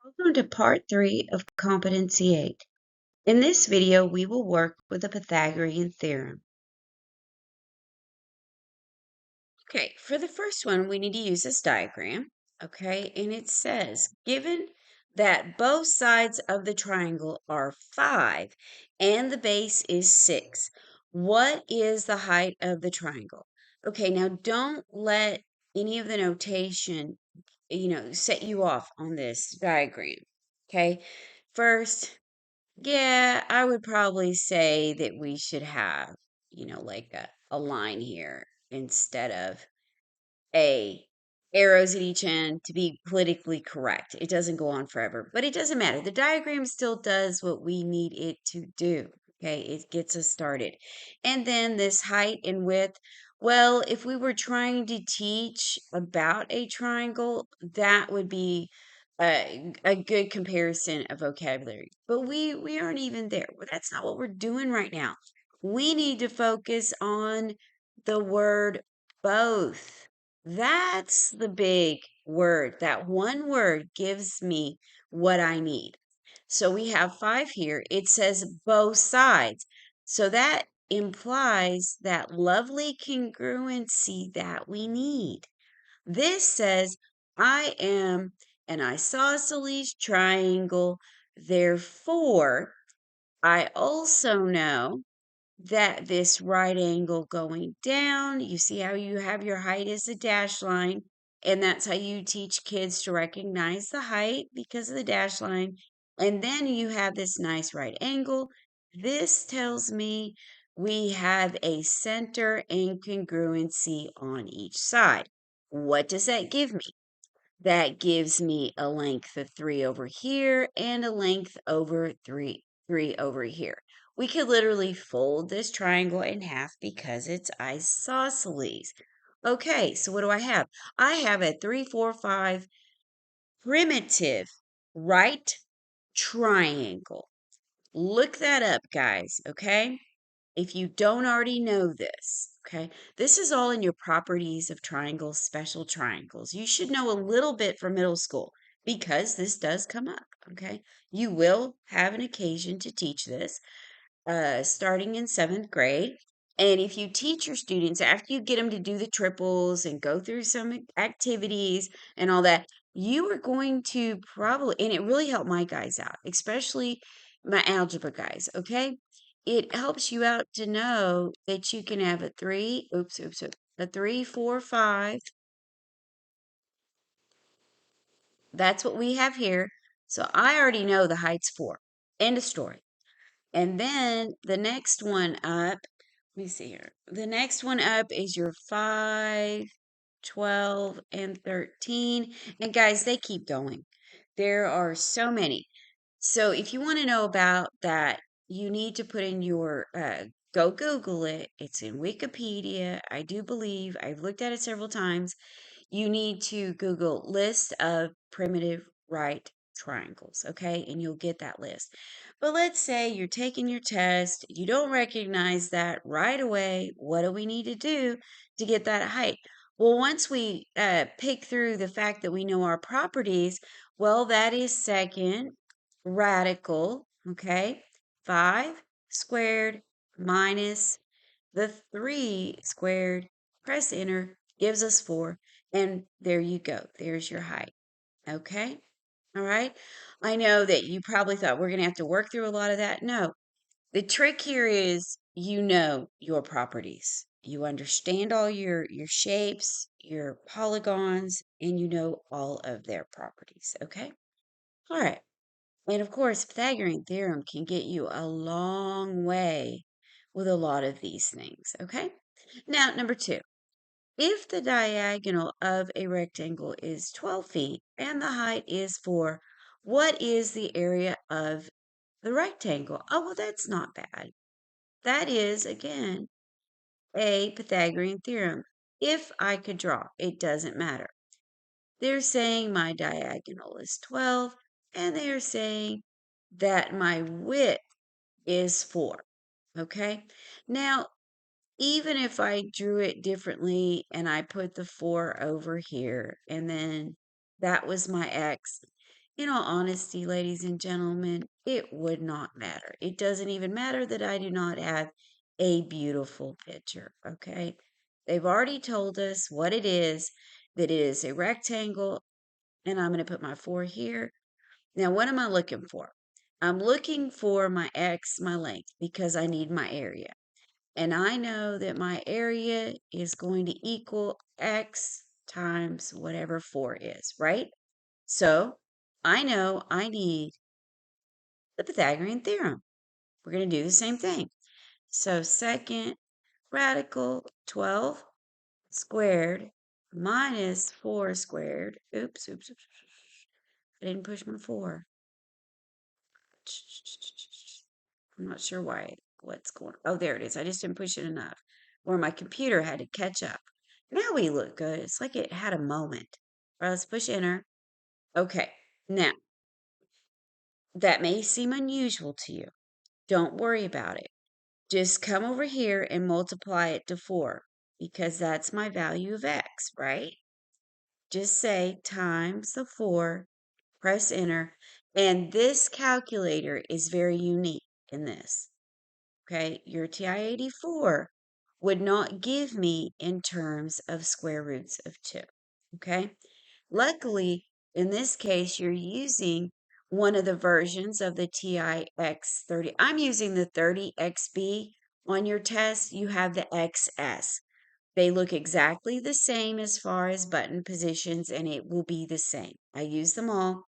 Welcome to part 3 of Competency 8. In this video, we will work with the Pythagorean Theorem. Okay, for the first one, we need to use this diagram, okay? And it says, given that both sides of the triangle are 5 and the base is 6, what is the height of the triangle? Okay, now don't let any of the notation, set you off on this diagram, okay? First, yeah, I would probably say that we should have, like a line here instead of a arrows at each end to be politically correct. It doesn't go on forever, but it doesn't matter. The diagram still does what we need it to do. Okay, it gets us started. And then this height and width. Well, if we were trying to teach about a triangle, that would be a good comparison of vocabulary. But we aren't even there. Well, that's not what we're doing right now. We need to focus on the word both. That's the big word. That one word gives me what I need. So we have 5 here. It says both sides. So that implies that lovely congruency that we need. This says I am an isosceles triangle. Therefore, I also know that this right angle going down, you see how you have your height as a dash line, and that's how you teach kids to recognize the height because of the dash line. And then you have this nice right angle. This tells me we have a center and congruency on each side. What does that give me? That gives me a length of 3 over here and a length over 3 over here. We could literally fold this triangle in half because it's isosceles. Okay, so what do I have? I have a 3, 4, 5 primitive right triangle. Look that up, guys, okay? If you don't already know this, okay, this is all in your properties of triangles, special triangles. You should know a little bit from middle school because this does come up, okay? You will have an occasion to teach this starting in 7th grade. And if you teach your students after you get them to do the triples and go through some activities and all that, you are going to probably, and it really helped my guys out, especially my algebra guys, okay? It helps you out to know that you can have a 3, a 3, 4, 5. That's what we have here. So I already know the height's 4. End of story. And then the next one up, let me see here. The next one up is your 5, 12, and 13. And guys, they keep going. There are so many. So if you want to know about that, you need to put in your, go Google it. It's in Wikipedia. I do believe I've looked at it several times. You need to Google list of primitive right triangles, okay? And you'll get that list. But let's say you're taking your test, you don't recognize that right away. What do we need to do to get that height? Well, once we pick through the fact that we know our properties, well, that is second radical, okay? 5 squared minus the 3 squared, press enter, gives us 4. And there you go. There's your height. Okay? All right. I know that you probably thought we're going to have to work through a lot of that. No. The trick here is you know your properties. You understand all your shapes, your polygons, and you know all of their properties. Okay? All right. And of course, Pythagorean theorem can get you a long way with a lot of these things. Okay? Now, number 2. If the diagonal of a rectangle is 12 feet and the height is 4, what is the area of the rectangle? Oh, well, that's not bad. That is, again, a Pythagorean theorem. If I could draw, it doesn't matter. They're saying my diagonal is 12, and they're saying that my width is 4. Okay? Now, even if I drew it differently and I put the 4 over here and then that was my x, In all honesty, ladies and gentlemen, it would not matter. It doesn't even matter that I do not have a beautiful picture, okay? They've already told us what it is, that it is a rectangle, and I'm going to put my 4 here. Now, what am I looking for? I'm looking for my x, my length, because I need my area. And I know that my area is going to equal x times whatever 4 is, right? So I know I need the Pythagorean theorem. We're going to do the same thing. So second radical 12 squared minus 4 squared. Oops. I didn't push my 4. I'm not sure why. What's going on? Oh, there it is. I just didn't push it enough. Or my computer had to catch up. Now we look good. It's like it had a moment. All right, let's push enter. Okay. Now, that may seem unusual to you. Don't worry about it. Just come over here and multiply it to 4 because that's my value of x, right? Just say times the 4, press enter, and this calculator is very unique in this. Okay, your TI-84 would not give me in terms of square roots of 2. Okay, luckily, in this case, you're using one of the versions of the TIX30. I'm using the 30XB. On your test, you have the XS. They look exactly the same as far as button positions, and it will be the same. I use them all,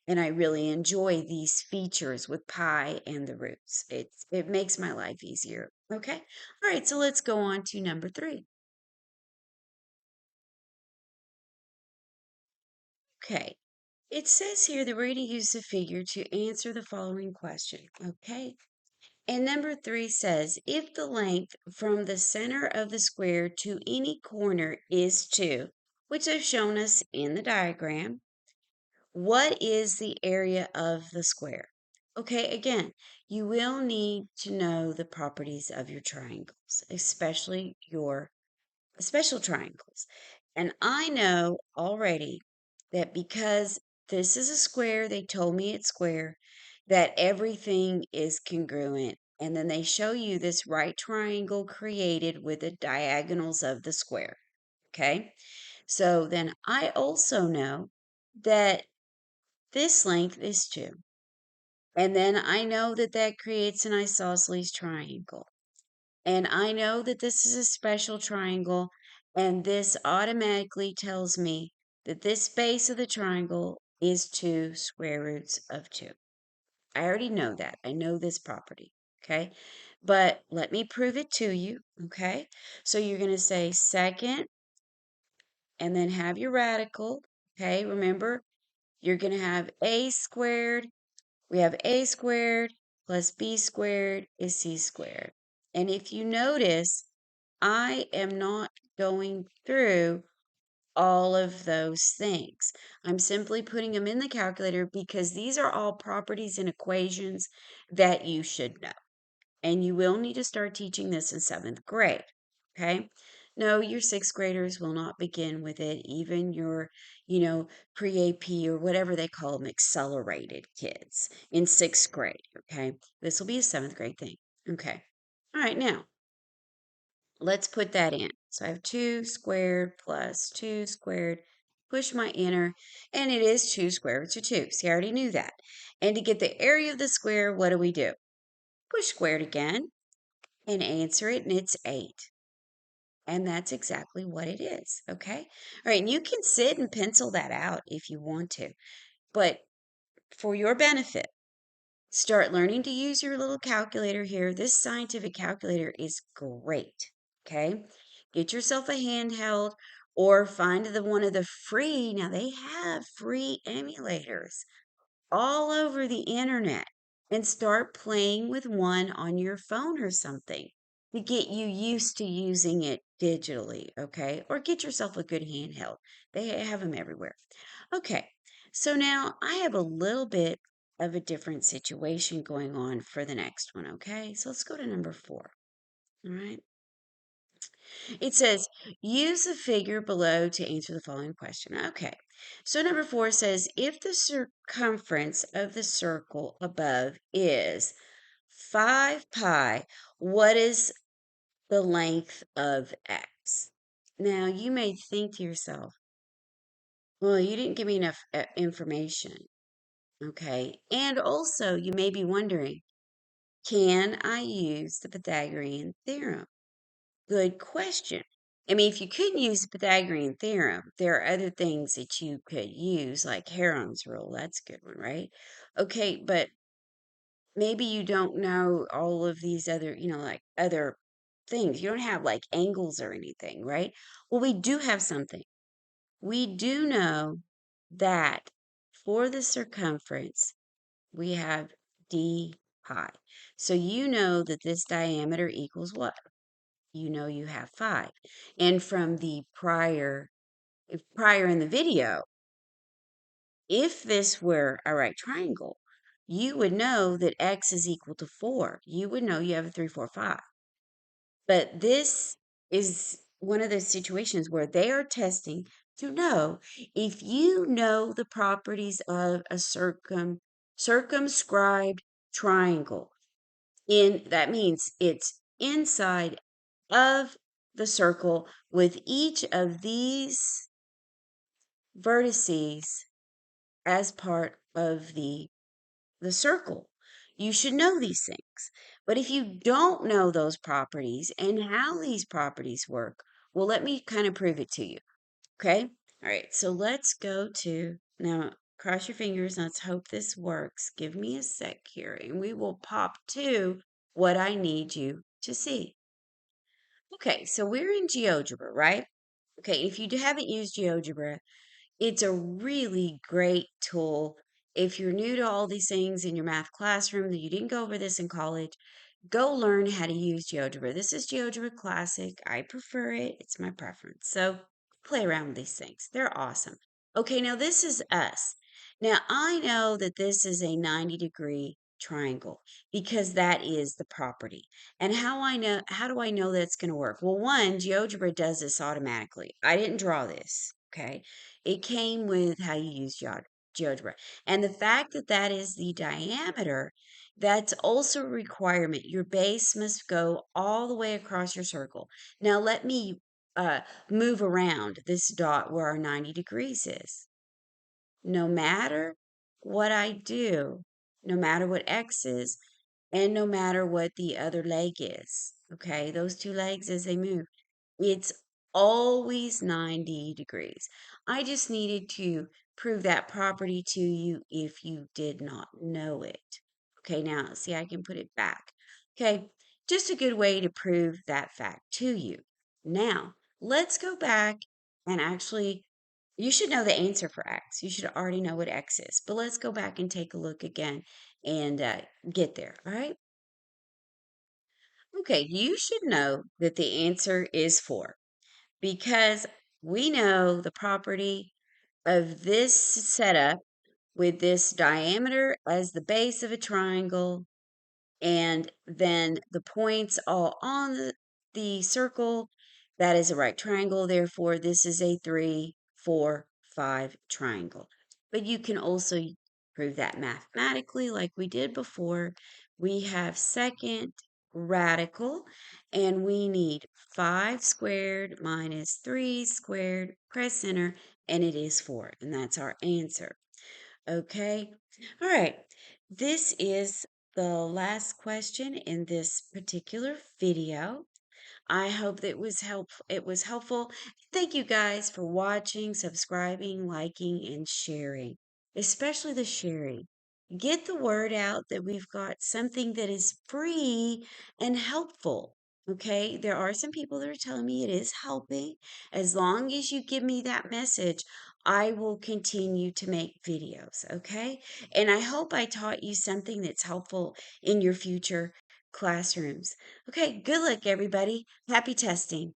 and I really enjoy these features with pi and the roots. It makes my life easier. Okay? All right, so let's go on to number 3. Okay. It says here that we're going to use the figure to answer the following question. Okay? And number 3 says, if the length from the center of the square to any corner is 2, which they've shown us in the diagram, what is the area of the square? Okay, again, you will need to know the properties of your triangles, especially your special triangles. And I know already that because this is a square, they told me it's square, that everything is congruent. And then they show you this right triangle created with the diagonals of the square. Okay, so then I also know that this length is 2. And then I know that that creates an isosceles triangle. And I know that this is a special triangle, and this automatically tells me that this base of the triangle is 2 square roots of 2. I already know that. I know this property, okay? But let me prove it to you, okay? So you're going to say second, and then have your radical, okay? Remember, you're going to have a squared. We have a squared plus b squared is c squared. And if you notice, I am not going through all of those things. I'm simply putting them in the calculator because these are all properties and equations that you should know. And you will need to start teaching this in 7th grade. Okay? No, your 6th graders will not begin with it. Even your, pre-AP or whatever they call them, accelerated kids in 6th grade. Okay? This will be a 7th grade thing. Okay. All right, now let's put that in. So I have 2 squared plus 2 squared. Push my enter, and it is 2 square roots of 2. See, I already knew that. And to get the area of the square, what do? Push squared again and answer it, and it's 8. And that's exactly what it is, okay? All right, and you can sit and pencil that out if you want to. But for your benefit, start learning to use your little calculator here. This scientific calculator is great, okay? Get yourself a handheld or find one of the free. Now, they have free emulators all over the internet, and start playing with one on your phone or something to get you used to using it digitally, okay? Or get yourself a good handheld. They have them everywhere. Okay, so now I have a little bit of a different situation going on for the next one, okay? So let's go to number 4, all right? It says, use the figure below to answer the following question. Okay, So number 4 says, if the circumference of the circle above is 5 pi, what is the length of x? Now, you may think to yourself, well, you didn't give me enough information, okay? And also, you may be wondering, can I use the Pythagorean theorem? Good question. I mean, if you couldn't use the Pythagorean theorem, there are other things that you could use, like Heron's rule. That's a good one, right? Okay, but maybe you don't know all of these other, like other things. You don't have like angles or anything, right? Well, we do have something. We do know that for the circumference, we have d pi. So you know that this diameter equals what? You know you have 5. And from the prior in the video, if this were a right triangle, you would know that x is equal to 4. You would know you have a 3, 4, 5. But this is one of those situations where they are testing to know if you know the properties of a circumscribed triangle. That means it's inside of the circle with each of these vertices as part of the circle. You should know these things. But if you don't know those properties and how these properties work, well, let me kind of prove it to you. Okay? All right. So let's go to now. Cross your fingers. Let's hope this works. Give me a sec here, and we will pop to what I need you to see. Okay, so we're in GeoGebra, right? Okay, if you haven't used GeoGebra, it's a really great tool. If you're new to all these things in your math classroom, that you didn't go over this in college, go learn how to use GeoGebra. This is GeoGebra Classic. I prefer it. It's my preference. So play around with these things. They're awesome. Okay, now this is us. Now I know that this is a 90-degree triangle because that is the property. And how do I know that's going to work? Well, one, GeoGebra does this automatically. I didn't draw this, okay? It came with how you use GeoGebra. And the fact that that is the diameter, that's also a requirement. Your base must go all the way across your circle. Now let me uh, move around this dot where our 90 degrees is. No matter what I do, no matter what x is, and no matter what the other leg is, okay, those two legs as they move, it's always 90 degrees. I just needed to prove that property to you if you did not know it. Okay, now see, I can put it back. Okay, just a good way to prove that fact to you. Now, let's go back and actually, you should know the answer for x. You should already know what x is. But let's go back and take a look again and get there, all right? Okay, you should know that the answer is 4 because we know the property of this setup with this diameter as the base of a triangle and then the points all on the circle. That is a right triangle. Therefore, this is a 3, 4, 5 triangle. But you can also prove that mathematically like we did before. We have second radical, and we need 5 squared minus 3 squared, press enter, and it is 4. And that's our answer. Okay. All right. This is the last question in this particular video. I hope that it was helpful. Thank you guys for watching, subscribing, liking, and sharing, especially the sharing. Get the word out that we've got something that is free and helpful. Okay, there are some people that are telling me it is helping. As long as you give me that message, I will continue to make videos. Okay, and I hope I taught you something that's helpful in your future classrooms. Okay, good luck, everybody. Happy testing.